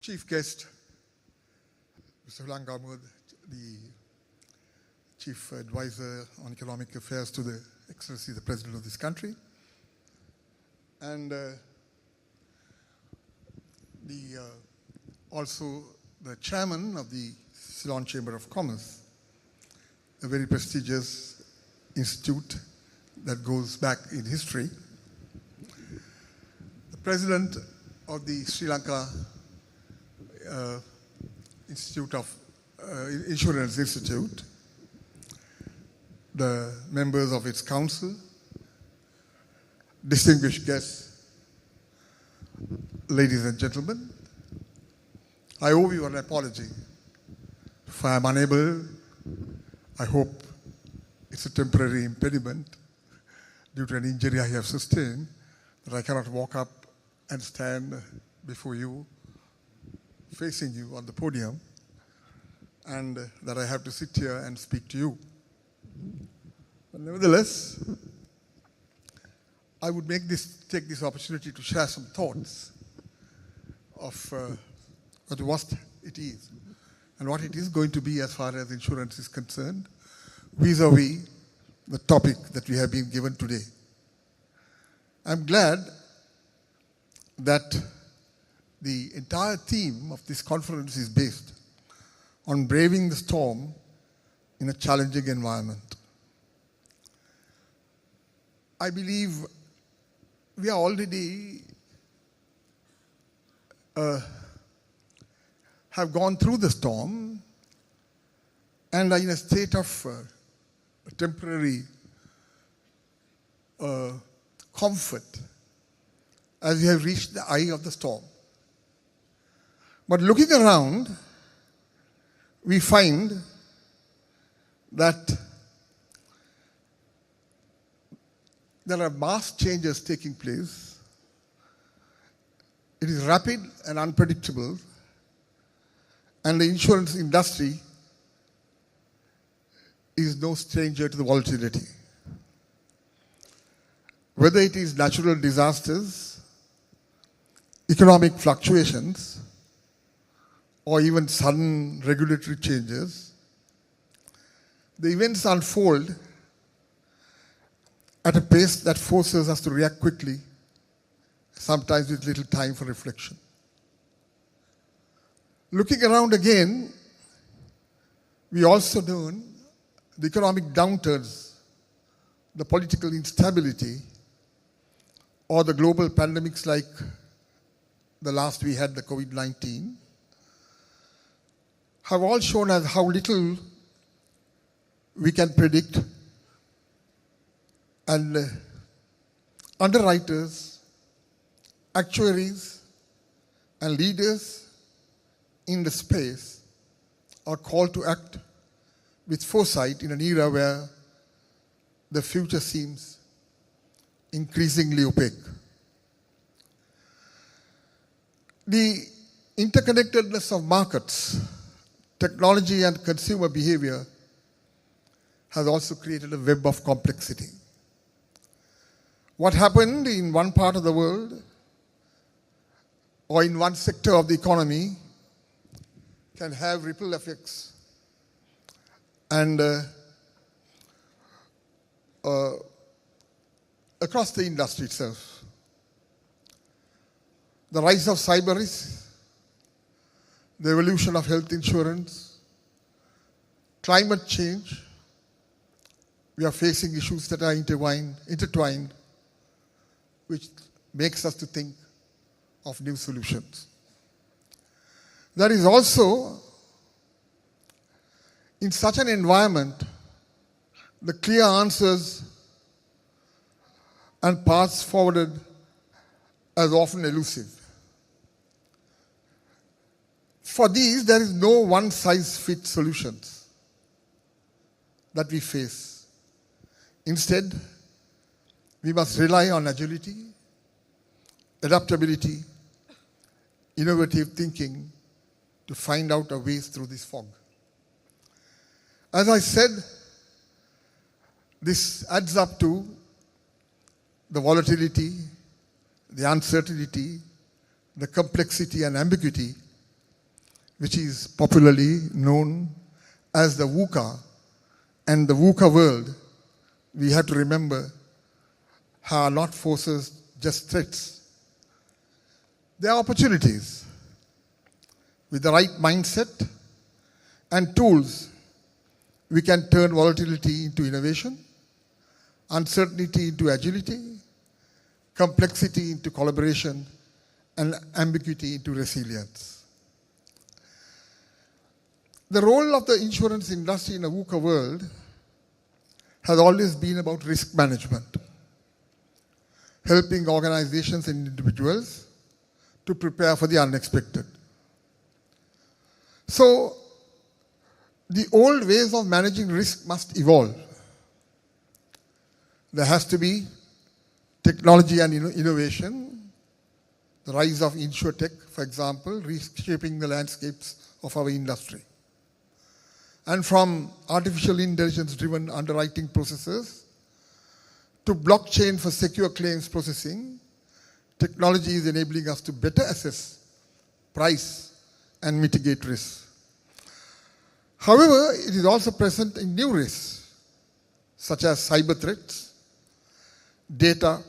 Chief guest, Mr. Langamud, the Chief Advisor on Economic Affairs to the Excellency, the President of this country, and also the Chairman of the Ceylon Chamber of Commerce, a very prestigious institute that goes back in history, the President of the Sri Lanka Insurance Institute, the members of its council, distinguished guests, ladies and gentlemen, I owe you an apology if I am unable. I hope it's a temporary impediment due to an injury I have sustained, that I cannot walk up and stand before you, facing you on the podium, and that I have to sit here and speak to you. But nevertheless, I would take this opportunity to share some thoughts of what it is and what it is going to be as far as insurance is concerned, vis-a-vis the topic that we have been given today. I'm glad that the entire theme of this conference is based on braving the storm in a challenging environment. I believe we are already have gone through the storm and are in a state of temporary comfort as we have reached the eye of the storm. But looking around, we find that there are mass changes taking place. It is rapid and unpredictable, and the insurance industry is no stranger to the volatility. Whether it is natural disasters, economic fluctuations, or even sudden regulatory changes, the events unfold at a pace that forces us to react quickly, sometimes with little time for reflection. Looking around again, we also learn the economic downturns, the political instability, or the global pandemics like the last we had, the COVID-19, have all shown us how little we can predict, and underwriters, actuaries, and leaders in the space are called to act with foresight in an era where the future seems increasingly opaque. The interconnectedness of markets, technology, and consumer behavior has also created a web of complexity. What happened in one part of the world or in one sector of the economy can have ripple effects and across the industry itself. The rise of cyber risk, the evolution of health insurance, climate change, we are facing issues that are intertwined, which makes us to think of new solutions. There is also, in such an environment, the clear answers and paths forwarded as often elusive. For these, there is no one-size-fits solutions that we face. Instead, we must rely on agility, adaptability, innovative thinking to find out a way through this fog. As I said, this adds up to the volatility, the uncertainty, the complexity and ambiguity which is popularly known as the VUCA, and the VUCA world, we have to remember, are not forces, just threats. They are opportunities. With the right mindset and tools, we can turn volatility into innovation, uncertainty into agility, complexity into collaboration, and ambiguity into resilience. The role of the insurance industry in a VUCA world has always been about risk management, helping organizations and individuals to prepare for the unexpected. So, the old ways of managing risk must evolve. There has to be technology and innovation, the rise of insurtech, for example, reshaping the landscapes of our industry. And from artificial intelligence-driven underwriting processes to blockchain for secure claims processing, technology is enabling us to better assess, price, and mitigate risks. However, it is also present in new risks, such as cyber threats, data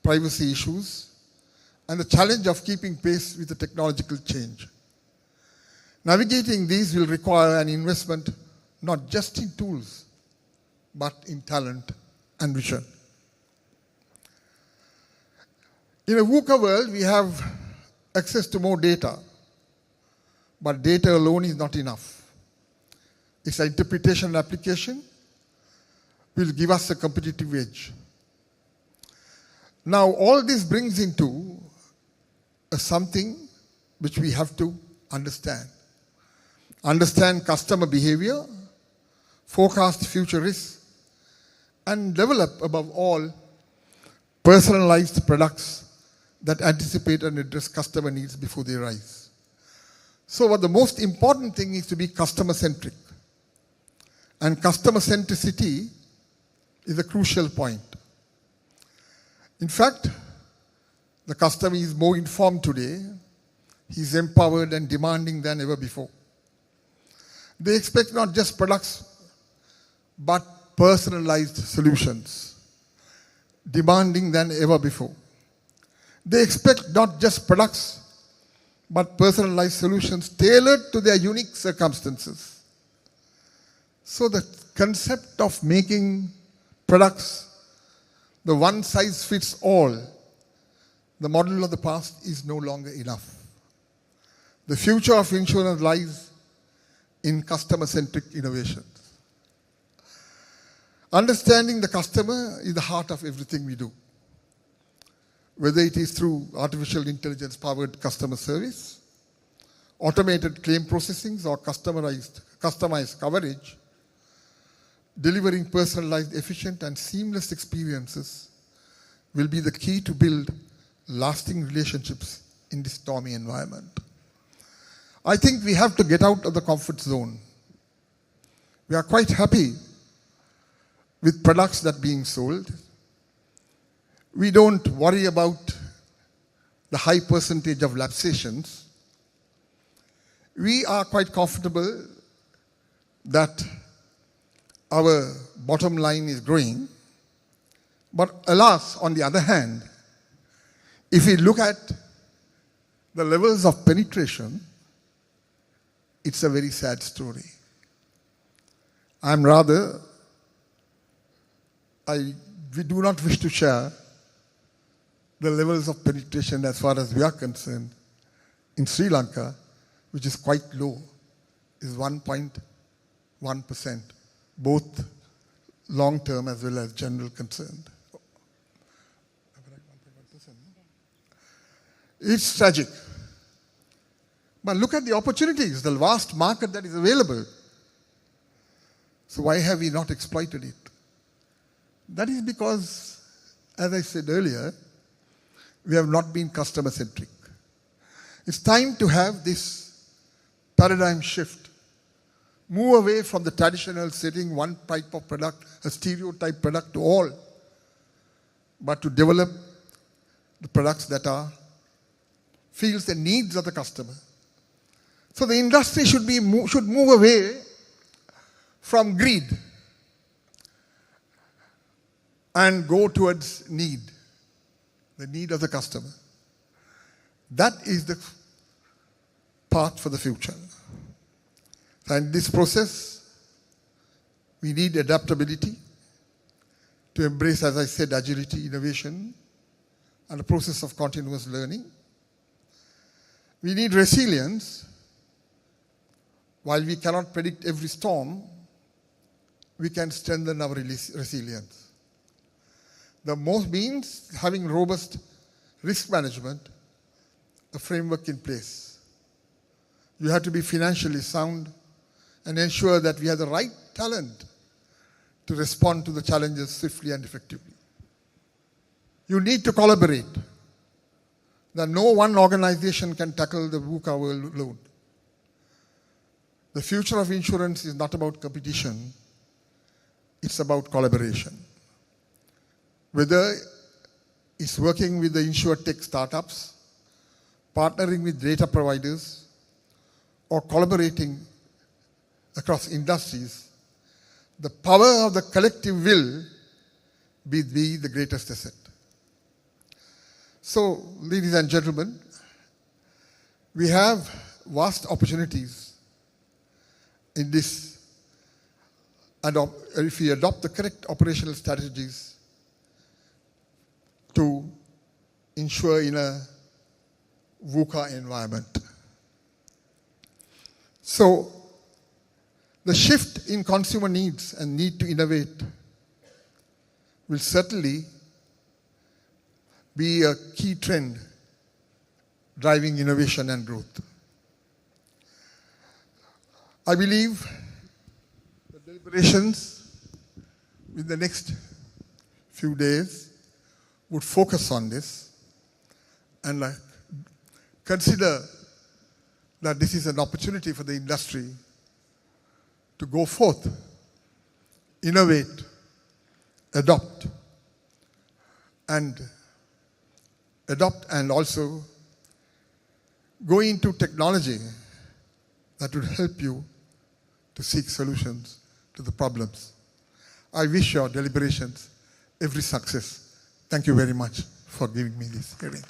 privacy issues, and the challenge of keeping pace with the technological change. Navigating these will require an investment not just in tools, but in talent and vision. In a VUCA world, we have access to more data, but data alone is not enough. Its interpretation and application will give us a competitive edge. Now, all this brings into something which we have to understand. Understand customer behavior, forecast future risks, and develop, above all, personalized products that anticipate and address customer needs before they arise. So what the most important thing is to be customer-centric. And customer centricity is a crucial point. In fact, the customer is more informed today. He's empowered and demanding than ever before. They expect not just products, but personalized solutions, demanding than ever before. They expect not just products, but personalized solutions tailored to their unique circumstances. So the concept of making products the one-size-fits-all, the model of the past, is no longer enough. The future of insurance lies in customer-centric innovations. Understanding the customer is the heart of everything we do. Whether it is through artificial intelligence-powered customer service, automated claim processing, or customized coverage, delivering personalized, efficient, and seamless experiences will be the key to build lasting relationships in this stormy environment. I think we have to get out of the comfort zone. We are quite happy with products that are being sold. We don't worry about the high percentage of lapsations. We are quite comfortable that our bottom line is growing. But alas, on the other hand, if we look at the levels of penetration, it's a very sad story. We do not wish to share the levels of penetration as far as we are concerned in Sri Lanka, which is quite low, is 1.1%, both long-term as well as general concerned. It's tragic. But look at the opportunities, the vast market that is available. So why have we not exploited it? That is because, as I said earlier, we have not been customer-centric. It's time to have this paradigm shift. Move away from the traditional setting, one type of product, a stereotype product to all, but to develop the products that feels the needs of the customer. So the industry should move away from greed and go towards need, the need of the customer. That is the path for the future. And in this process, we need adaptability to embrace, as I said, agility, innovation, and a process of continuous learning. We need resilience. While we cannot predict every storm, we can strengthen our resilience. The most means having robust risk management, a framework in place. You have to be financially sound and ensure that we have the right talent to respond to the challenges swiftly and effectively. You need to collaborate. That no one organization can tackle the VUCA world alone. The future of insurance is not about competition, it's about collaboration. Whether it's working with the insurtech startups, partnering with data providers, or collaborating across industries, the power of the collective will be the greatest asset. So, ladies and gentlemen, we have vast opportunities in this, and if we adopt the correct operational strategies to ensure in a VUCA environment. So, the shift in consumer needs and need to innovate will certainly be a key trend driving innovation and growth. I believe the deliberations in the next few days would focus on this and consider that this is an opportunity for the industry to go forth, innovate, adopt, and also go into technology that would help you to seek solutions to the problems. I wish your deliberations every success. Thank you very much for giving me this hearing.